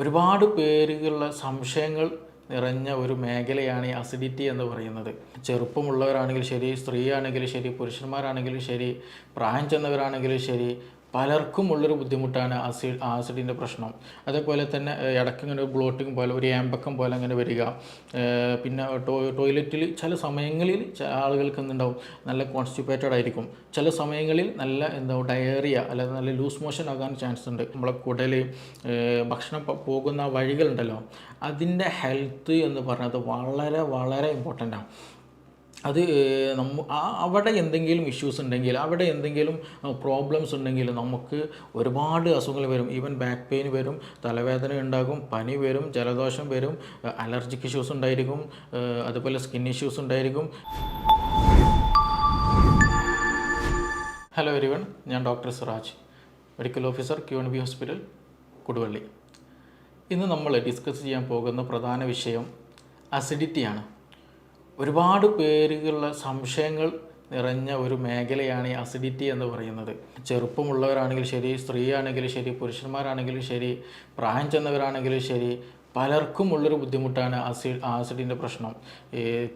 ഒരുപാട് പേരുകളുടെ സംശയങ്ങൾ നിറഞ്ഞ ഒരു മേഖലയാണ് ഈ അസിഡിറ്റി എന്ന് പറയുന്നത്. ചെറുപ്പമുള്ളവരാണെങ്കിലും ശരി, സ്ത്രീയാണെങ്കിലും ശരി, പുരുഷന്മാരാണെങ്കിലും ശരി, പ്രായം ചെന്നവരാണെങ്കിലും ശരി, പലർക്കും ഉള്ളൊരു ബുദ്ധിമുട്ടാണ് ആസിഡിൻ്റെ പ്രശ്നം. അതേപോലെ തന്നെ ഇടയ്ക്ക് ഇങ്ങനെ ബ്ലോട്ടിങ് പോലെ ഒരു ഏമ്പക്കം പോലെ അങ്ങനെ വരിക. പിന്നെ ടോയ്ലറ്റിൽ ചില സമയങ്ങളിൽ ആളുകൾക്ക് എന്തുണ്ടാവും, നല്ല കോൺസ്റ്റിപ്പേറ്റഡ് ആയിരിക്കും. ചില സമയങ്ങളിൽ നല്ല ഡയറിയ അല്ലെങ്കിൽ നല്ല ലൂസ് മോഷൻ ആകാൻ ചാൻസ് ഉണ്ട്. നമ്മളെ കുടൽ ഭക്ഷണം പോകുന്ന വഴികളുണ്ടല്ലോ, അതിൻ്റെ ഹെൽത്ത് എന്ന് പറയുന്നത് വളരെ വളരെ ഇമ്പോർട്ടൻ്റാണ്. അത് അവിടെ എന്തെങ്കിലും ഇഷ്യൂസ് ഉണ്ടെങ്കിൽ, അവിടെ എന്തെങ്കിലും പ്രോബ്ലംസ് ഉണ്ടെങ്കിൽ നമുക്ക് ഒരുപാട് അസുഖങ്ങൾ വരും. ഈവൻ ബാക്ക് പെയിൻ വരും, തലവേദന ഉണ്ടാകും, പനി വരും, ജലദോഷം വരും, അലർജിക് ഇഷ്യൂസ് ഉണ്ടായിരിക്കും, അതുപോലെ സ്കിൻ ഇഷ്യൂസ് ഉണ്ടായിരിക്കും. ഹലോ എവരിവൺ, ഞാൻ doctor Siraj, medical officer QNB hospital, Koduvally. ഇന്ന് നമ്മൾ ഡിസ്കസ് ചെയ്യാൻ പോകുന്ന പ്രധാന വിഷയം അസിഡിറ്റിയാണ്. ഒരുപാട് പേരുകളുടെ സംശയങ്ങൾ നിറഞ്ഞ ഒരു മേഖലയാണ് ഈ അസിഡിറ്റി എന്ന് പറയുന്നത്. ചെറുപ്പമുള്ളവരാണെങ്കിലും ശരി, സ്ത്രീയാണെങ്കിലും ശരി, പുരുഷന്മാരാണെങ്കിലും ശരി, പ്രായം ചെന്നവരാണെങ്കിലും ശരി, പലർക്കും ഉള്ളൊരു ബുദ്ധിമുട്ടാണ് ആസിഡിൻ്റെ പ്രശ്നം.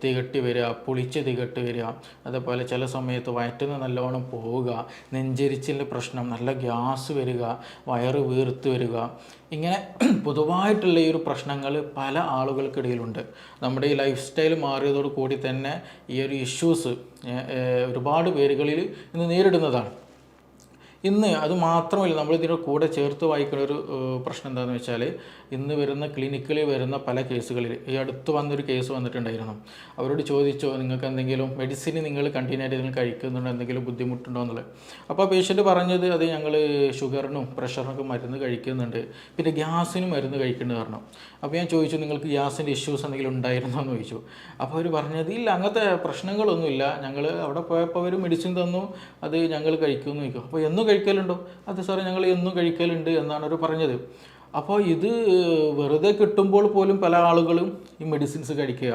തികട്ടി വരിക, പുളിച്ച് തികട്ടി വരിക, അതേപോലെ ചില സമയത്ത് വയറ്റിന്ന് നല്ലോണം പോവുക, നെഞ്ചരിച്ചിൻ്റെ പ്രശ്നം, നല്ല ഗ്യാസ് വരിക, വയറ് വീർത്ത് വരിക, ഇങ്ങനെ പൊതുവായിട്ടുള്ള ഈ ഒരു പ്രശ്നങ്ങൾ പല ആളുകൾക്കിടയിലുണ്ട്. നമ്മുടെ ഈ ലൈഫ് സ്റ്റൈൽ മാറിയതോടു കൂടി തന്നെ ഈ ഒരു ഇഷ്യൂസ് ഒരുപാട് പേരുകളിൽ ഇന്ന് നേരിടുന്നതാണ്. ഇന്ന് അത് മാത്രമല്ല, നമ്മളിതിൻ്റെ കൂടെ ചേർത്ത് വായിക്കുന്ന ഒരു പ്രശ്നം എന്താണെന്ന് വെച്ചാൽ, ഇന്ന് വരുന്ന ക്ലിനിക്കിൽ വരുന്ന പല കേസുകളിൽ, ഈ അടുത്ത് വന്നൊരു കേസ് വന്നിട്ടുണ്ടായിരുന്നു. അവരോട് ചോദിച്ചോ, നിങ്ങൾക്ക് എന്തെങ്കിലും മെഡിസിൻ നിങ്ങൾ കണ്ടിന്യൂ ആയിട്ട് നിങ്ങൾ കഴിക്കുന്നുണ്ടോ, എന്തെങ്കിലും ബുദ്ധിമുട്ടുണ്ടോ എന്നുള്ളത്. അപ്പോൾ ആ പേഷ്യൻ്റ് പറഞ്ഞത്, അത് ഞങ്ങൾ ഷുഗറിനും പ്രഷറിനൊക്കെ മരുന്ന് കഴിക്കുന്നുണ്ട്, പിന്നെ ഗ്യാസിനും മരുന്ന് കഴിക്കേണ്ടത് പറഞ്ഞു. അപ്പോൾ ഞാൻ ചോദിച്ചു, നിങ്ങൾക്ക് ഗ്യാസിൻ്റെ ഇഷ്യൂസ് എന്തെങ്കിലും ഉണ്ടായിരുന്നോ എന്ന് ചോദിച്ചു. അപ്പോൾ അവർ പറഞ്ഞത്, ഇല്ല, അങ്ങനത്തെ പ്രശ്നങ്ങളൊന്നുമില്ല, ഞങ്ങൾ അവിടെ പോയപ്പോൾ അവർ മെഡിസിൻ തന്നു, അത് ഞങ്ങൾ കഴിക്കുമെന്ന് ചോദിക്കും. അപ്പോൾ എന്നും കഴിക്കലുണ്ടോ? അത് സാറേ, ഞങ്ങൾ എന്നും കഴിക്കലുണ്ട് എന്നാണ് അവർ പറഞ്ഞത്. അപ്പോൾ ഇത് വെറുതെ കിട്ടുമ്പോൾ പോലും പല ആളുകളും ഈ മെഡിസിൻസ് കഴിക്കുക.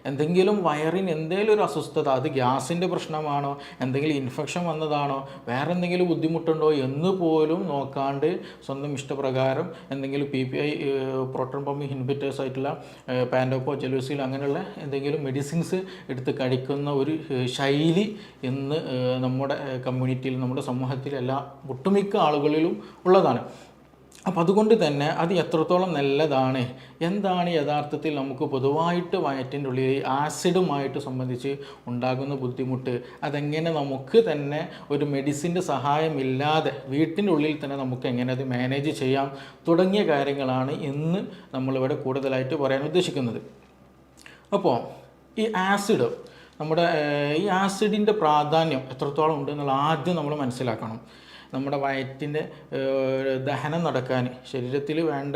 എന്തെങ്കിലും വയറിന് എന്തെങ്കിലും ഒരു അസ്വസ്ഥത, അത് ഗ്യാസിൻ്റെ പ്രശ്നമാണോ, എന്തെങ്കിലും ഇൻഫെക്ഷൻ വന്നതാണോ, വേറെ എന്തെങ്കിലും ബുദ്ധിമുട്ടുണ്ടോ എന്ന് പോലും നോക്കാണ്ട് സ്വന്തം ഇഷ്ടപ്രകാരം എന്തെങ്കിലും PPI പ്രോട്ടോൺ പമ്പ് ഇൻഹിബിറ്റേഴ്സ് ആയിട്ടുള്ള പാൻഡോപ്പോ, ജെലൂസിൽ അങ്ങനെയുള്ള എന്തെങ്കിലും മെഡിസിൻസ് എടുത്ത് കഴിക്കുന്ന ഒരു ശൈലി ഇന്ന് നമ്മുടെ കമ്മ്യൂണിറ്റിയിൽ, നമ്മുടെ സമൂഹത്തിൽ എല്ലാ ഒട്ടുമിക്ക ആളുകളിലും ഉള്ളതാണ്. അപ്പോൾ അതുകൊണ്ട് തന്നെ അത് എത്രത്തോളം നല്ലതാണ്, എന്താണ് യഥാർത്ഥത്തിൽ നമുക്ക് പൊതുവായിട്ട് വയറ്റിൻ്റെ ഉള്ളിൽ ആസിഡുമായിട്ട് സംബന്ധിച്ച് ഉണ്ടാകുന്ന ബുദ്ധിമുട്ട്, അതെങ്ങനെ നമുക്ക് തന്നെ ഒരു മെഡിസിൻ്റെ സഹായമില്ലാതെ വീട്ടിൻ്റെ ഉള്ളിൽ തന്നെ നമുക്ക് എങ്ങനെ അത് മാനേജ് ചെയ്യാം തുടങ്ങിയ കാര്യങ്ങളാണ് ഇന്ന് നമ്മളിവിടെ കൂടുതലായിട്ട് പറയാൻ ഉദ്ദേശിക്കുന്നത്. അപ്പോൾ ഈ ആസിഡ്, നമ്മുടെ ഈ ആസിഡിൻ്റെ പ്രാധാന്യം എത്രത്തോളം ഉണ്ടെന്നുള്ള ആദ്യം നമ്മൾ മനസ്സിലാക്കണം. നമ്മുടെ വയറ്റിൻ്റെ ദഹനം നടക്കാൻ, ശരീരത്തിൽ വേണ്ട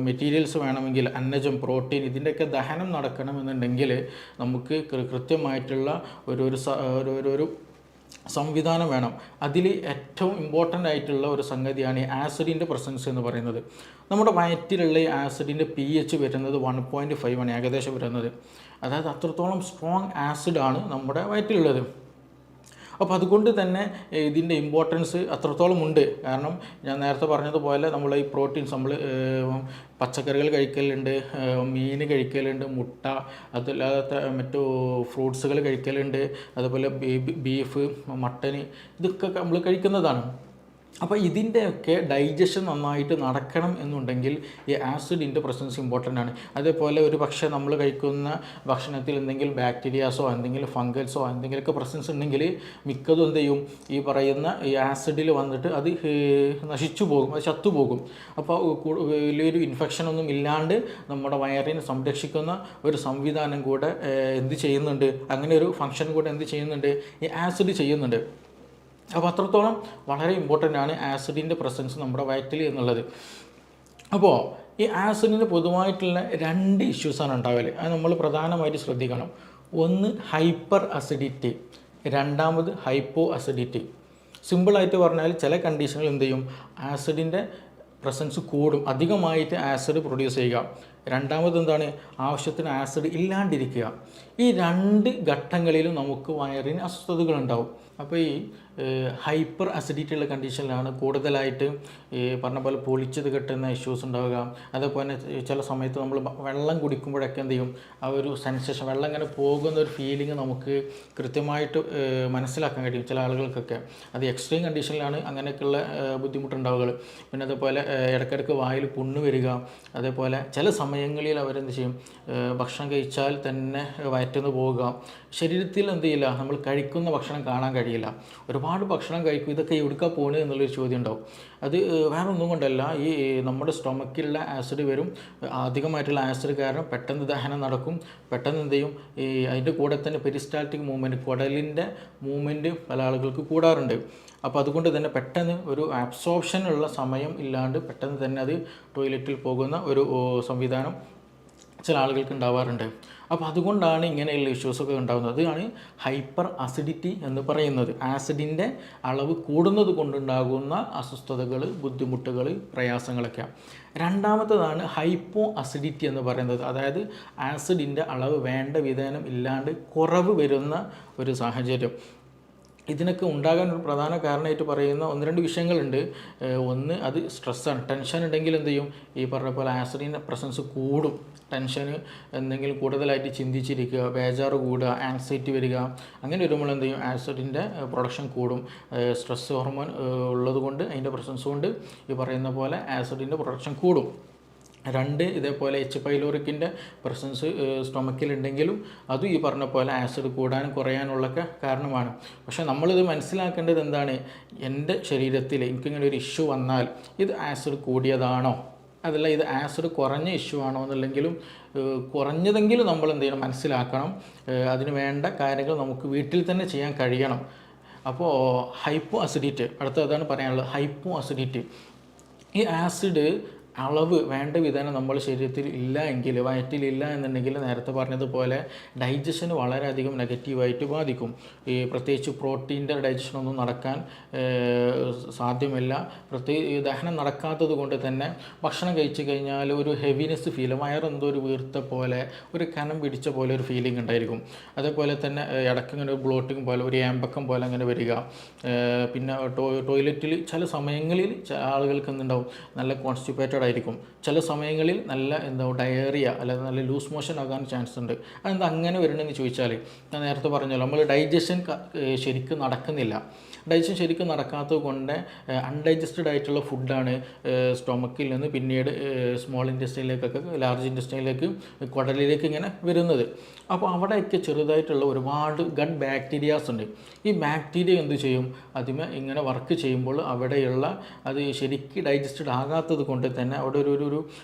മെറ്റീരിയൽസ് വേണമെങ്കിൽ, അന്നജം, പ്രോട്ടീൻ, ഇതിൻ്റെയൊക്കെ ദഹനം നടക്കണമെന്നുണ്ടെങ്കിൽ നമുക്ക് കൃത്യമായിട്ടുള്ള ഒരു സംവിധാനം വേണം. അതിൽ ഏറ്റവും ഇമ്പോർട്ടൻ്റ് ആയിട്ടുള്ള ഒരു സംഗതിയാണ് ഈ ആസിഡിൻ്റെ പ്രസൻസ് എന്ന് പറയുന്നത്. നമ്മുടെ വയറ്റിലുള്ള ഈ ആസിഡിൻ്റെ pH വരുന്നത് 1.5 ആണ് ഏകദേശം വരുന്നത്. അതായത് അത്രത്തോളം സ്ട്രോങ് ആസിഡാണ് നമ്മുടെ വയറ്റിലുള്ളത്. അപ്പോൾ അതുകൊണ്ട് തന്നെ ഇതിൻ്റെ ഇമ്പോർട്ടൻസ് അത്രത്തോളം ഉണ്ട്. കാരണം ഞാൻ നേരത്തെ പറഞ്ഞതുപോലെ നമ്മൾ ഈ പ്രോട്ടീൻസ്, നമ്മൾ പച്ചക്കറികൾ കഴിക്കലുണ്ട്, മീൻ കഴിക്കലുണ്ട്, മുട്ട, അതല്ലാത്ത മറ്റു ഫ്രൂട്ട്സുകൾ കഴിക്കലുണ്ട്, അതുപോലെ ബീഫ്, മട്ടന്, ഇതൊക്കെ നമ്മൾ കഴിക്കുന്നതാണ്. അപ്പോൾ ഇതിൻ്റെയൊക്കെ ഡൈജഷൻ നന്നായിട്ട് നടക്കണം എന്നുണ്ടെങ്കിൽ ഈ ആസിഡിൻ്റെ പ്രസൻസ് ഇമ്പോർട്ടൻ്റ് ആണ്. അതേപോലെ ഒരു പക്ഷേ നമ്മൾ കഴിക്കുന്ന ഭക്ഷണത്തിൽ എന്തെങ്കിലും ബാക്ടീരിയാസോ എന്തെങ്കിലും ഫംഗൽസോ എന്തെങ്കിലുമൊക്കെ പ്രസൻസ് ഉണ്ടെങ്കിൽ മിക്കതും എന്ത് ചെയ്യും, ഈ പറയുന്ന ഈ ആസിഡിൽ വന്നിട്ട് അത് നശിച്ചു പോകും, അത് ചത്തുപോകും. അപ്പോൾ വലിയൊരു ഇൻഫെക്ഷനൊന്നും ഇല്ലാണ്ട് നമ്മുടെ വയറിനെ സംരക്ഷിക്കുന്ന ഒരു സംവിധാനം കൂടെ എന്ത് ചെയ്യുന്നുണ്ട്, അങ്ങനെ ഒരു ഫംഗ്ഷൻ കൂടെ എന്ത് ചെയ്യുന്നുണ്ട്, ഈ ആസിഡ് ചെയ്യുന്നുണ്ട്. അപ്പോൾ അത്രത്തോളം വളരെ ഇമ്പോർട്ടൻ്റ് ആണ് ആസിഡിൻ്റെ പ്രസൻസ് നമ്മുടെ വയറ്റിൽ എന്നുള്ളത്. അപ്പോൾ ഈ ആസിഡിന് പൊതുവായിട്ടുള്ള 2 ഇഷ്യൂസാണ് ഉണ്ടാവല്. അത് നമ്മൾ പ്രധാനമായിട്ട് ശ്രദ്ധിക്കണം. ഒന്ന് ഹൈപ്പർ അസിഡിറ്റി, രണ്ടാമത് ഹൈപ്പോ അസിഡിറ്റി. സിമ്പിളായിട്ട് പറഞ്ഞാൽ ചില കണ്ടീഷനുകൾ എന്ത് ചെയ്യും, ആസിഡിൻ്റെ പ്രസൻസ് കൂടും, അധികമായിട്ട് ആസിഡ് പ്രൊഡ്യൂസ് ചെയ്യുക. രണ്ടാമത് എന്താണ്, ആവശ്യത്തിന് ആസിഡ് ഇല്ലാണ്ടിരിക്കുക. ഈ രണ്ട് ഘട്ടങ്ങളിലും നമുക്ക് വയറിന് അസ്വസ്ഥതകളുണ്ടാവും. അപ്പോൾ ഈ ഹൈപ്പർ അസിഡിറ്റി ഉള്ള കണ്ടീഷനിലാണ് കൂടുതലായിട്ട് ഈ പറഞ്ഞ പോലെ പൊളിച്ചത് കെട്ടുന്ന ഇഷ്യൂസ് ഉണ്ടാവുക. അതേപോലെ ചില സമയത്ത് നമ്മൾ വെള്ളം കുടിക്കുമ്പോഴൊക്കെ എന്ത് ചെയ്യും, ആ ഒരു സെൻസേഷൻ, വെള്ളം ഇങ്ങനെ പോകുന്ന ഒരു ഫീലിംഗ് നമുക്ക് കൃത്യമായിട്ട് മനസ്സിലാക്കാൻ കഴിയും ചില ആളുകൾക്കൊക്കെ. അത് എക്സ്ട്രീം കണ്ടീഷനിലാണ് അങ്ങനെയൊക്കെയുള്ള ബുദ്ധിമുട്ടുണ്ടാവുക. പിന്നെ അതേപോലെ ഇടയ്ക്കിടയ്ക്ക് വായിൽ പുണ്ണ് വരിക. അതേപോലെ ചില സമയങ്ങളിൽ അവരെന്ത് ചെയ്യും, ഭക്ഷണം കഴിച്ചാൽ തന്നെ വയറ്റുന്ന് പോവുക. ശരീരത്തിൽ എന്ത് ചെയ്യില്ല, നമ്മൾ കഴിക്കുന്ന ഭക്ഷണം കാണാൻ കഴിയില്ല. ഒരുപാട് ഭക്ഷണം കഴിക്കും, ഇതൊക്കെ എവിടേക്കാണ് പോകുന്നത് എന്നുള്ളൊരു ചോദ്യം ഉണ്ടാവും. അത് വേറെ ഒന്നും കൊണ്ടല്ല, ഈ നമ്മുടെ സ്റ്റൊമക്കിലുള്ള ആസിഡ് വരും. അധികമായിട്ടുള്ള ആസിഡ് കാരണം പെട്ടെന്ന് ദഹനം നടക്കും. പെട്ടെന്ന് എന്ത് ചെയ്യും, ഈ അതിൻ്റെ കൂടെ തന്നെ പെരിസ്റ്റാൾട്ടിക് മൂവ്മെൻറ്റ്, കുടലിൻ്റെ മൂവ്മെൻറ്റ് പല ആളുകൾക്ക് കൂടാറുണ്ട്. അപ്പോൾ അതുകൊണ്ട് തന്നെ പെട്ടെന്ന് ഒരു അബ്സോർപ്ഷനുള്ള സമയം ഇല്ലാണ്ട് പെട്ടെന്ന് തന്നെ അത് ടോയ്ലറ്റിൽ പോകുന്ന ഒരു സംവിധാനം ചില ആളുകൾക്ക് ഉണ്ടാവാറുണ്ട്. അപ്പോൾ അതുകൊണ്ടാണ് ഇങ്ങനെയുള്ള ഇഷ്യൂസൊക്കെ ഉണ്ടാകുന്നത്. അതാണ് ഹൈപ്പർ അസിഡിറ്റി എന്ന് പറയുന്നത്. ആസിഡിൻ്റെ അളവ് കൂടുന്നത് കൊണ്ടുണ്ടാകുന്ന അസ്വസ്ഥതകൾ, ബുദ്ധിമുട്ടുകൾ, പ്രയാസങ്ങളൊക്കെ. രണ്ടാമത്തേതാണ് ഹൈപ്പോ അസിഡിറ്റി എന്ന് പറയുന്നത്. അതായത് ആസിഡിൻ്റെ അളവ് വേണ്ട വിധേനം ഇല്ലാണ്ട് കുറവ് വരുന്ന ഒരു സാഹചര്യം. ഇതിനൊക്കെ ഉണ്ടാകാൻ ഒരു പ്രധാന കാരണമായിട്ട് പറയുന്ന ഒന്ന് രണ്ട് വിഷയങ്ങളുണ്ട്. ഒന്ന് അത് സ്ട്രെസ്സാണ്. ടെൻഷൻ ഉണ്ടെങ്കിൽ എന്ത് ചെയ്യും, ഈ പറഞ്ഞ പോലെ ആസിഡിൻ്റെ പ്രസൻസ് കൂടും. ടെൻഷന് എന്തെങ്കിലും കൂടുതലായിട്ട് ചിന്തിച്ചിരിക്കുക, ബേജാറ് കൂടുക, ആൻസൈറ്റി വരിക, അങ്ങനെ വരുമ്പോൾ എന്ത് ചെയ്യും, ആസിഡിൻ്റെ പ്രൊഡക്ഷൻ കൂടും. സ്ട്രെസ് ഹോർമോൺ ഉള്ളത് കൊണ്ട്, അതിൻ്റെ പ്രസൻസ് കൊണ്ട് ഈ പറയുന്ന പോലെ ആസിഡിൻ്റെ പ്രൊഡക്ഷൻ കൂടും. രണ്ട്, ഇതേപോലെ എച്ച് പൈലോറിക്കിൻ്റെ പ്രസൻസ് സ്റ്റൊമക്കിലുണ്ടെങ്കിലും അതും ഈ പറഞ്ഞ പോലെ ആസിഡ് കൂടാനും കുറയാനുള്ളൊക്കെ കാരണമാണ്. പക്ഷേ നമ്മളിത് മനസ്സിലാക്കേണ്ടത് എന്താണ്, എൻ്റെ ശരീരത്തിൽ എനിക്കിങ്ങനെ ഒരു ഇഷ്യൂ വന്നാൽ ഇത് ആസിഡ് കൂടിയതാണോ, അതല്ല ഇത് ആസിഡ് കുറഞ്ഞ ഇഷ്യൂ ആണോ എന്നുള്ളെങ്കിലും കുറഞ്ഞതെങ്കിലും നമ്മൾ എന്ത് ചെയ്യണം, മനസ്സിലാക്കണം. അതിന് വേണ്ട കാര്യങ്ങൾ നമുക്ക് വീട്ടിൽ തന്നെ ചെയ്യാൻ കഴിയണം. അപ്പോൾ ഹൈപ്പോ അസിഡിറ്റി, അടുത്തതാണ് പറയാനുള്ളത്. ഹൈപ്പോ അസിഡിറ്റി, ഈ ആസിഡ് അളവ് വേണ്ട വിധേനം നമ്മുടെ ശരീരത്തിൽ ഇല്ല എങ്കിൽ, വയറ്റിലില്ല എന്നുണ്ടെങ്കിൽ നേരത്തെ പറഞ്ഞതുപോലെ ഡൈജഷന് വളരെയധികം നെഗറ്റീവായിട്ട് ബാധിക്കും. ഈ പ്രത്യേകിച്ച് പ്രോട്ടീൻ്റെ ഡൈജഷനൊന്നും നടക്കാൻ സാധ്യമല്ല. ദഹനം നടക്കാത്തത് കൊണ്ട് തന്നെ ഭക്ഷണം കഴിച്ചു കഴിഞ്ഞാൽ ഒരു ഹെവിനെസ് ഫീൽ, വയറെന്തോ ഒരു വീർത്ത പോലെ, ഒരു കനം പിടിച്ച പോലെ ഒരു ഫീലിംഗ് ഉണ്ടായിരിക്കും. അതേപോലെ തന്നെ ഇടയ്ക്കിങ്ങനെ ഒരു ബ്ലോട്ടിങ് പോലെ, ഒരു ഏമ്പക്കം പോലെ അങ്ങനെ വരിക. പിന്നെ ടോയ്ലറ്റിൽ ചില സമയങ്ങളിൽ ആളുകൾക്ക് എന്തുണ്ടാവും, നല്ല കോൺസ്റ്റിപ്പേറ്റഡ് ആയിരിക്കും. ചില സമയങ്ങളിൽ നല്ല ഡയറിയ അല്ലെങ്കിൽ നല്ല ലൂസ് മോഷൻ ആകാൻ ചാൻസ് ഉണ്ട്. അതെന്താ അങ്ങനെ വരണമെന്ന് ചോദിച്ചാൽ, ഞാൻ നേരത്തെ പറഞ്ഞല്ലോ, നമ്മൾ ഡൈജഷൻ ശരിക്കും നടക്കുന്നില്ല. ഡൈജഷൻ ശരിക്കും നടക്കാത്തത് കൊണ്ട് അൺഡൈജസ്റ്റഡ് ആയിട്ടുള്ള ഫുഡാണ് സ്റ്റൊമക്കിൽ നിന്ന് പിന്നീട് സ്മോൾ ഇൻറ്റെസ്റ്റൈനിലേക്കൊക്കെ, ലാർജ് ഇൻറ്റെസ്റ്റൈനിലേക്ക്, കുടലിലേക്ക് ഇങ്ങനെ വരുന്നത്. അപ്പോൾ അവിടെയൊക്കെ ചെറുതായിട്ടുള്ള ഒരുപാട് ഗട്ട് ബാക്ടീരിയാസ് ഉണ്ട്. ഈ ബാക്ടീരിയ എന്ത് ചെയ്യും, അതിമേ ഇങ്ങനെ വർക്ക് ചെയ്യുമ്പോൾ അവിടെയുള്ള അത് ശരിക്കും ഡൈജസ്റ്റഡ് ആകാത്തത് കൊണ്ട് തന്നെ അവിടെ ഒരു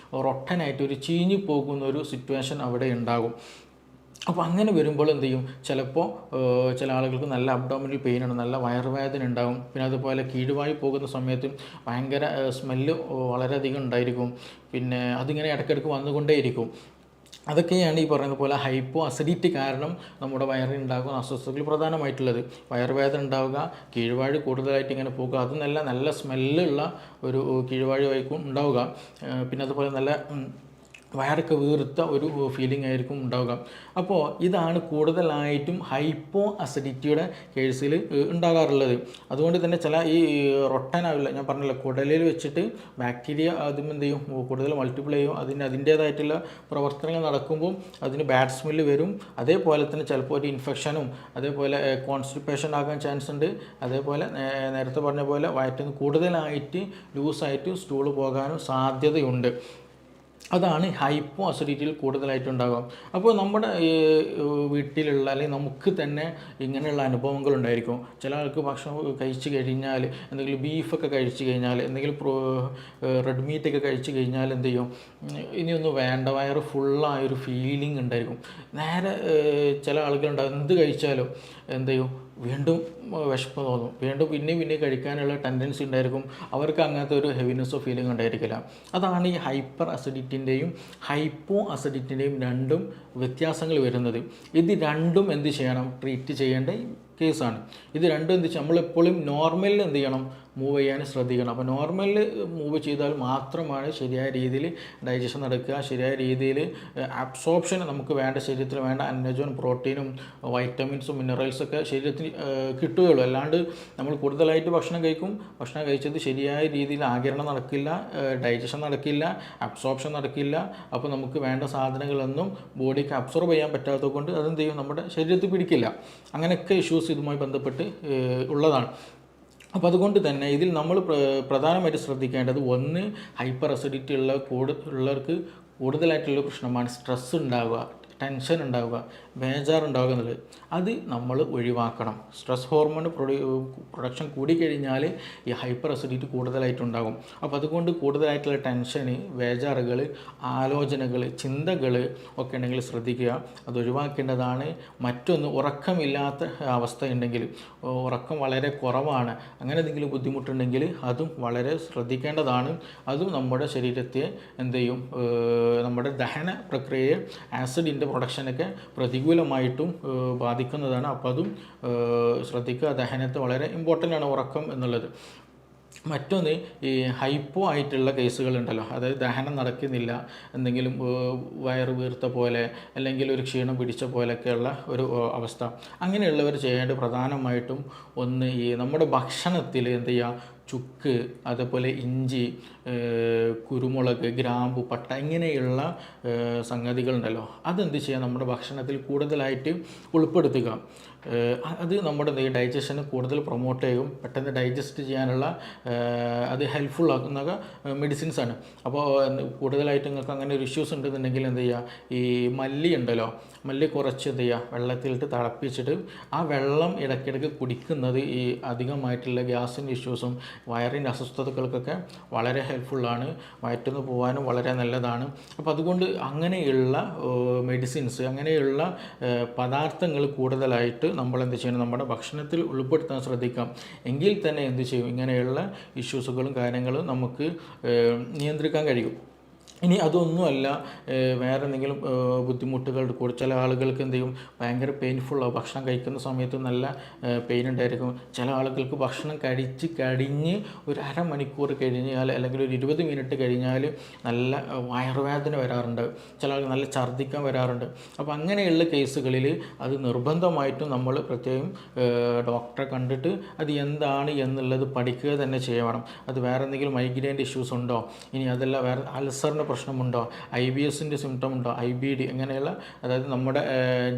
റൊട്ടനായിട്ട് ഒരു ചീഞ്ഞു പോകുന്ന ഒരു സിറ്റുവേഷൻ അവിടെ ഉണ്ടാകും. അപ്പോൾ അങ്ങനെ വരുമ്പോൾ എന്ത് ചെയ്യും, ചിലപ്പോൾ ചില ആളുകൾക്ക് നല്ല അബ്ഡോമിനൽ പെയിനാണ്, നല്ല വയറുവേദന ഉണ്ടാകും. പിന്നെ അതുപോലെ കീഴുവായി പോകുന്ന സമയത്ത് ഭയങ്കര സ്മെല്ല് വളരെയധികം ഉണ്ടായിരിക്കും. പിന്നെ അതിങ്ങനെ ഇടയ്ക്കിടയ്ക്ക് വന്നുകൊണ്ടേയിരിക്കും. അതൊക്കെയാണ് ഈ പറയുന്ന പോലെ ഹൈപ്പോ അസിഡിറ്റി കാരണം നമ്മുടെ വയറിനുണ്ടാകുന്ന അസ്വസ്ഥതകൾ പ്രധാനമായിട്ടുള്ളത്. വയറുവേദന ഉണ്ടാവുക, കീഴ്വാഴ് കൂടുതലായിട്ട് ഇങ്ങനെ പോകുക, അത് നല്ല സ്മെല്ലുള്ള ഒരു കീഴ്വാഴ് വൈക്കും ഉണ്ടാവുക. പിന്നെ അതുപോലെ നല്ല വയറൊക്കെ വീർത്ത ഒരു ഫീലിംഗ് ആയിരിക്കും ഉണ്ടാവുക. അപ്പോൾ ഇതാണ് കൂടുതലായിട്ടും ഹൈപ്പോ അസിഡിറ്റിയുടെ കേസിൽ ഉണ്ടാകാറുള്ളത്. അതുകൊണ്ട് തന്നെ ചില ഈ റൊട്ടനാവില്ല, ഞാൻ പറഞ്ഞല്ലോ, കുടലിൽ വെച്ചിട്ട് ബാക്ടീരിയ അതും എന്ത് ചെയ്യും, കൂടുതൽ മൾട്ടിപ്പിൾ ചെയ്യും. അതിൻ്റേതായിട്ടുള്ള പ്രവർത്തനങ്ങൾ നടക്കുമ്പോൾ അതിന് ബാഡ് സ്മെല്ല് വരും. അതേപോലെ തന്നെ ചിലപ്പോൾ ഒരു ഇൻഫെക്ഷനും അതേപോലെ കോൺസ്റ്റിപ്പേഷൻ ആകാൻ ചാൻസ് ഉണ്ട്. അതേപോലെ നേരത്തെ പറഞ്ഞ പോലെ വയറ്റിൽ നിന്ന് കൂടുതലായിട്ട് ലൂസായിട്ട് സ്റ്റൂള് പോകാനും സാധ്യതയുണ്ട്. അതാണ് ഹൈപ്പോ അസിഡിറ്റിയിൽ കൂടുതലായിട്ടുണ്ടാകും. അപ്പോൾ നമ്മുടെ വീട്ടിലുള്ള അല്ലെങ്കിൽ നമുക്ക് തന്നെ ഇങ്ങനെയുള്ള അനുഭവങ്ങൾ ഉണ്ടായിരിക്കും. ചില ആൾക്ക് ഭക്ഷണം കഴിച്ച് കഴിഞ്ഞാൽ, എന്തെങ്കിലും ബീഫൊക്കെ കഴിച്ച് കഴിഞ്ഞാൽ, എന്തെങ്കിലും റെഡ് മീറ്റൊക്കെ കഴിച്ച് കഴിഞ്ഞാൽ എന്ത് ചെയ്യും, ഇനിയൊന്നും വേണ്ട, വയറ് ഫുള്ളായൊരു ഫീലിംഗ് ഉണ്ടായിരിക്കും. നേരെ ചില ആളുകളുണ്ടാകും, എന്ത് കഴിച്ചാലും എന്ത് ചെയ്യും, വീണ്ടും വിശപ്പ് തോന്നും, വീണ്ടും പിന്നെ കഴിക്കാനുള്ള ടെൻഡൻസി ഉണ്ടായിരിക്കും. അവർക്ക് അങ്ങനത്തെ ഒരു ഹെവിനെസ്സോ ഫീലിംഗ് ഉണ്ടായിരിക്കില്ല. അതാണ് ഈ ഹൈപ്പർ അസിഡിറ്റിൻ്റെയും ഹൈപ്പോ അസിഡിറ്റിൻ്റെയും രണ്ടും വ്യത്യാസങ്ങൾ വരുന്നത്. ഇത് രണ്ടും എന്ത് ചെയ്യണം, ട്രീറ്റ് ചെയ്യേണ്ട കേസാണ്. ഇത് രണ്ടും എന്ത് വെച്ചാൽ നമ്മളെപ്പോഴും നോർമലിൽ എന്ത് ചെയ്യണം, മൂവ് ചെയ്യാൻ ശ്രദ്ധിക്കണം. അപ്പോൾ നോർമലിൽ മൂവ് ചെയ്താൽ മാത്രമാണ് ശരിയായ രീതിയിൽ ഡൈജഷൻ നടക്കുക, ശരിയായ രീതിയിൽ അബ്സോർപ്ഷൻ നമുക്ക് വേണ്ട ശരീരത്തിൽ വേണ്ട അന്നജവും പ്രോട്ടീനും വൈറ്റമിൻസും മിനറൽസൊക്കെ ശരീരത്തിന് കിട്ടുകയുള്ളൂ. അല്ലാണ്ട് നമ്മൾ കൂടുതലായിട്ട് ഭക്ഷണം കഴിച്ചത് ശരിയായ രീതിയിൽ ആഗിരണം നടക്കില്ല, ഡൈജഷൻ നടക്കില്ല, അബ്സോർപ്ഷൻ നടക്കില്ല. അപ്പോൾ നമുക്ക് വേണ്ട സാധനങ്ങളൊന്നും ബോഡിക്ക് അബ്സോർബ് ചെയ്യാൻ പറ്റാത്തത് കൊണ്ട് അതെന്ത് ചെയ്യും, നമ്മുടെ ശരീരത്തിൽ പിടിക്കില്ല. അങ്ങനെയൊക്കെ ഇഷ്യൂസ് ഇതുമായി ബന്ധപ്പെട്ട് ഉള്ളതാണ്. അപ്പോൾ അതുകൊണ്ട് തന്നെ ഇതിൽ നമ്മൾ പ്രധാനമായിട്ട് ശ്രദ്ധിക്കേണ്ടത്, ഒന്ന് ഹൈപ്പർ അസിഡിറ്റി ഉള്ളവർക്ക് കൂടുതലായിട്ടുള്ള പ്രശ്നമാണ് സ്ട്രെസ് ഉണ്ടാവുക, ടെൻഷൻ ഉണ്ടാവുക, ബേജാറുണ്ടാവുക എന്നുള്ളത്. അത് നമ്മൾ ഒഴിവാക്കണം. സ്ട്രെസ് ഹോർമോൺ പ്രൊഡക്ഷൻ കൂടിക്കഴിഞ്ഞാൽ ഈ ഹൈപ്പർ അസിഡിറ്റി കൂടുതലായിട്ടുണ്ടാകും. അപ്പോൾ അതുകൊണ്ട് കൂടുതലായിട്ടുള്ള ടെൻഷന്, ബേജാറുകൾ, ആലോചനകൾ, ചിന്തകൾ ഒക്കെ ഉണ്ടെങ്കിൽ ശ്രദ്ധിക്കുക, അത് ഒഴിവാക്കേണ്ടതാണ്. മറ്റൊന്ന്, ഉറക്കമില്ലാത്ത അവസ്ഥയുണ്ടെങ്കിൽ, ഉറക്കം വളരെ കുറവാണ്, അങ്ങനെ എന്തെങ്കിലും ബുദ്ധിമുട്ടുണ്ടെങ്കിൽ അതും വളരെ ശ്രദ്ധിക്കേണ്ടതാണ്. അതും നമ്മുടെ ശരീരത്തെ എന്ത് ചെയ്യും, നമ്മുടെ ദഹന പ്രക്രിയയെ, ആസിഡിൻ്റെ പ്രൊഡക്ഷനൊക്കെ പ്രതികൂലമായിട്ടും ബാധിക്കുന്നതാണ്. അപ്പോൾ അതും ശ്രദ്ധിക്കുക. ദഹനത്തെ വളരെ ഇമ്പോർട്ടൻ്റ് ആണ് ഉറക്കം എന്നുള്ളത്. മറ്റൊന്ന്, ഈ ഹൈപ്പോ ആയിട്ടുള്ള കേസുകളുണ്ടല്ലോ, അതായത് ദഹനം നടക്കുന്നില്ല, എന്തെങ്കിലും വയറ് വീർത്ത പോലെ അല്ലെങ്കിൽ ഒരു ക്ഷീണം പിടിച്ച പോലെയൊക്കെയുള്ള ഒരു അവസ്ഥ. അങ്ങനെയുള്ളവർ ചെയ്യേണ്ടത് പ്രധാനമായിട്ടും ഒന്ന്, ഈ നമ്മുടെ ഭക്ഷണത്തിൽ എന്ത് ചെയ്യുക, ചുക്ക്, അതേപോലെ ഇഞ്ചി, കുരുമുളക്, ഗ്രാമ്പു, പട്ട, ഇങ്ങനെയുള്ള സംഗതികളുണ്ടല്ലോ, അതെന്ത് ചെയ്യുക, നമ്മുടെ ഭക്ഷണത്തിൽ കൂടുതലായിട്ട് ഉൾപ്പെടുത്തുക. അത് നമ്മുടെ ഡൈജഷന് കൂടുതൽ പ്രൊമോട്ട് ചെയ്യും, പെട്ടെന്ന് ഡൈജസ്റ്റ് ചെയ്യാനുള്ള അത് ഹെൽപ്ഫുൾ ആക്കുന്ന മെഡിസിൻസാണ്. അപ്പോൾ കൂടുതലായിട്ട് നിങ്ങൾക്ക് അങ്ങനെ ഒരു ഇഷ്യൂസ് ഉണ്ടെന്നുണ്ടെങ്കിൽ എന്ത് ചെയ്യുക, ഈ മല്ലി ഉണ്ടല്ലോ, മല്ലി കുറച്ച് എന്ത് ചെയ്യുക, വെള്ളത്തിലിട്ട് തിളപ്പിച്ചിട്ട് ആ വെള്ളം ഇടയ്ക്കിടയ്ക്ക് കുടിക്കുന്നത് ഈ അധികമായിട്ടുള്ള ഗ്യാസിൻ്റെ ഇഷ്യൂസും വയറിൻ്റെ അസ്വസ്ഥതകൾക്കൊക്കെ വളരെ ഹെൽപ്ഫുള്ളാണ്. വയറ്റിൽ പോകാനും വളരെ നല്ലതാണ്. അപ്പോൾ അതുകൊണ്ട് അങ്ങനെയുള്ള മെഡിസിൻസ്, അങ്ങനെയുള്ള പദാർത്ഥങ്ങൾ കൂടുതലായിട്ട് നമ്മൾ എന്ത് ചെയ്യണം, നമ്മുടെ ഭക്ഷണത്തിൽ ഉൾപ്പെടുത്താൻ ശ്രദ്ധിക്കാം. എങ്കിൽ തന്നെ എന്ത് ചെയ്യും, ഇങ്ങനെയുള്ള ഇഷ്യൂസുകളും കാര്യങ്ങളും നമുക്ക് നിയന്ത്രിക്കാൻ കഴിയും. ഇനി അതൊന്നുമല്ല, വേറെ എന്തെങ്കിലും ബുദ്ധിമുട്ടുകൾ കൂടെ, ചില ആളുകൾക്ക് എന്ത് ചെയ്യും, ഭയങ്കര പെയിൻഫുള്ളാവും. ഭക്ഷണം കഴിക്കുന്ന സമയത്ത് നല്ല പെയിൻ ഉണ്ടായിരിക്കും. ചില ആളുകൾക്ക് ഭക്ഷണം കഴിഞ്ഞ് ഒരു അരമണിക്കൂർ കഴിഞ്ഞാൽ അല്ലെങ്കിൽ ഒരു 20 മിനിറ്റ് കഴിഞ്ഞാൽ നല്ല വയറുവേദന വരാറുണ്ട്. ചില ആൾക്ക് നല്ല ഛർദ്ദിക്കാൻ വരാറുണ്ട്. അപ്പോൾ അങ്ങനെയുള്ള കേസുകളിൽ അത് നിർബന്ധമായിട്ടും നമ്മൾ പ്രത്യേകം ഡോക്ടറെ കണ്ടിട്ട് അത് എന്താണ് എന്നുള്ളത് പഠിക്കുക തന്നെ ചെയ്യണം. അത് വേറെ എന്തെങ്കിലും മൈഗ്രെയിൻ്റെ ഇഷ്യൂസ് ഉണ്ടോ, ഇനി അതല്ല വേറെ അൾസറിൻ്റെ പ്രശ്നമുണ്ടോ, IBSൻ്റെ സിംറ്റം ഉണ്ടോ, IBD, ഇങ്ങനെയുള്ള, അതായത് നമ്മുടെ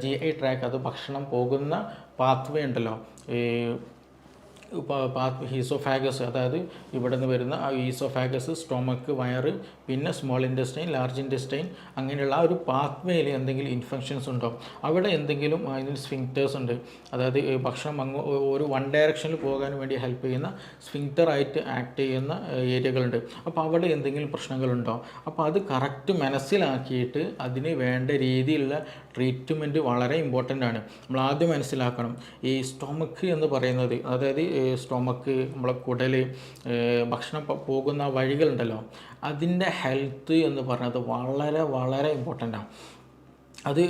GI ട്രാക്ക്, അത് ഭക്ഷണം പോകുന്ന പാത്വേ ഉണ്ടല്ലോ, ഈ ഈസോഫാഗസ്, അതായത് ഇവിടെ നിന്ന് വരുന്ന ആ ഈസോഫാഗസ്, സ്റ്റൊമക്ക്, വയറ്, പിന്നെ സ്മോൾ ഇൻറ്റസ്റ്റൈൻ, ലാർജ് ഇൻറ്റസ്റ്റൈൻ, അങ്ങനെയുള്ള ആ ഒരു പാത്വേയിൽ എന്തെങ്കിലും ഇൻഫെക്ഷൻസ് ഉണ്ടോ, അവിടെ എന്തെങ്കിലും അതിന് സ്ഫിങ്ക്റ്റേഴ്സ് ഉണ്ട്, അതായത് ഭക്ഷണം ഒരു വൺ ഡയറക്ഷനിൽ പോകാൻ വേണ്ടി ഹെൽപ്പ് ചെയ്യുന്ന സ്ഫിങ്ക്റ്ററായിട്ട് ആക്ട് ചെയ്യുന്ന ഏരിയകളുണ്ട്. അപ്പോൾ അവിടെ എന്തെങ്കിലും പ്രശ്നങ്ങളുണ്ടോ, അപ്പോൾ അത് കറക്റ്റ് മനസ്സിലാക്കിയിട്ട് അതിന് വേണ്ട രീതിയിലുള്ള ട്രീറ്റ്മെൻറ്റ് വളരെ ഇമ്പോർട്ടൻ്റ് ആണ്. നമ്മൾ ആദ്യം മനസ്സിലാക്കണം, ഈ സ്റ്റൊമക്ക് എന്ന് പറയുന്നത്, അതായത് സ്റ്റൊമക്ക്, നമ്മളെ കുടൽ, ഭക്ഷണം പോകുന്ന വഴികളുണ്ടല്ലോ, അതിൻ്റെ ഹെൽത്ത് എന്ന് പറയുന്നത് വളരെ വളരെ ഇമ്പോർട്ടൻ്റാണ്. അത്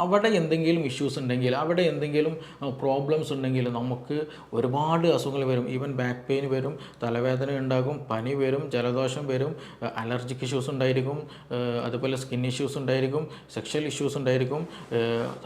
അവിടെ എന്തെങ്കിലും ഇഷ്യൂസ് ഉണ്ടെങ്കിൽ, അവിടെ എന്തെങ്കിലും പ്രോബ്ലംസ് ഉണ്ടെങ്കിൽ നമുക്ക് ഒരുപാട് അസുഖങ്ങൾ വരും. ഈവൻ ബാക്ക് പെയിൻ വരും, തലവേദന ഉണ്ടാകും, പനി വരും, ജലദോഷം വരും, അലർജിക് ഇഷ്യൂസ് ഉണ്ടായിരിക്കും, അതുപോലെ സ്കിൻ ഇഷ്യൂസ് ഉണ്ടായിരിക്കും, സെക്ഷൽ ഇഷ്യൂസ് ഉണ്ടായിരിക്കും,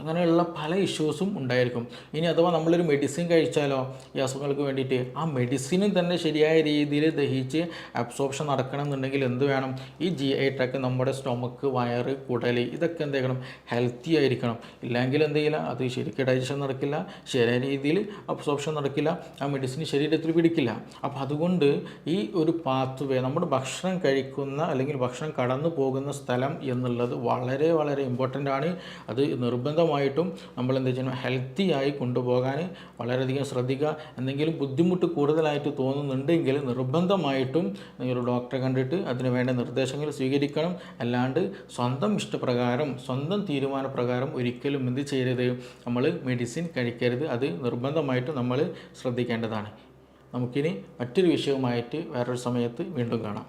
അങ്ങനെയുള്ള പല ഇഷ്യൂസും ഉണ്ടായിരിക്കും. ഇനി അഥവാ നമ്മളൊരു മെഡിസിൻ കഴിച്ചാലോ ഈ അസുഖങ്ങൾക്ക് വേണ്ടിയിട്ട്, ആ മെഡിസിനും തന്നെ ശരിയായ രീതിയിൽ ദഹിച്ച് അബ്സോർപ്ഷൻ നടക്കണം എന്നുണ്ടെങ്കിൽ എന്ത് വേണം, ഈ GI ട്രാക്ക്, നമ്മുടെ സ്റ്റൊമക്ക്, വയറ്, കുടൽ, ഇതൊക്കെ എന്ത് ചെയ്യണം, ഹെൽത്തി ആയിരിക്കണം. ഇല്ലെങ്കിൽ എന്ത് ചെയ്യില്ല, അത് ശരിക്കും ഡൈജഷൻ നടക്കില്ല, ശരിയായ രീതിയിൽ അബ്സോർപ്ഷൻ നടക്കില്ല, ആ മെഡിസിൻ ശരീരത്തിൽ പിടിക്കില്ല. അപ്പോൾ അതുകൊണ്ട് ഈ ഒരു പാത്വേ, നമ്മുടെ ഭക്ഷണം കഴിക്കുന്ന അല്ലെങ്കിൽ ഭക്ഷണം കടന്നു പോകുന്ന സ്ഥലം എന്നുള്ളത് വളരെ വളരെ ഇമ്പോർട്ടൻ്റ് ആണ്. അത് നിർബന്ധമായിട്ടും നമ്മൾ എന്താ ചെയ്യണം, ഹെൽത്തി ആയി കൊണ്ടുപോകാൻ വളരെയധികം ശ്രദ്ധിക്കുക. എന്തെങ്കിലും ബുദ്ധിമുട്ട് കൂടുതലായിട്ട് തോന്നുന്നുണ്ടെങ്കിൽ നിർബന്ധമായിട്ടും ഒരു ഡോക്ടറെ കണ്ടിട്ട് അതിന് വേണ്ട നിർദ്ദേശങ്ങൾ സ്വീകരിക്കണം. അല്ലാണ്ട് സ്വന്തം ഇഷ്ടപ്രകാരം, സ്വന്തം തീരുമാനപ്രകാരം ഒരിക്കലും എന്ത് ചെയ്യരുത്, നമ്മൾ മെഡിസിൻ കഴിക്കരുത്. അത് നിർബന്ധമായിട്ടും നമ്മൾ ശ്രദ്ധിക്കേണ്ടതാണ്. നമുക്കിനി മറ്റൊരു വിഷയവുമായിട്ട് വേറൊരു സമയത്ത് വീണ്ടും കാണാം.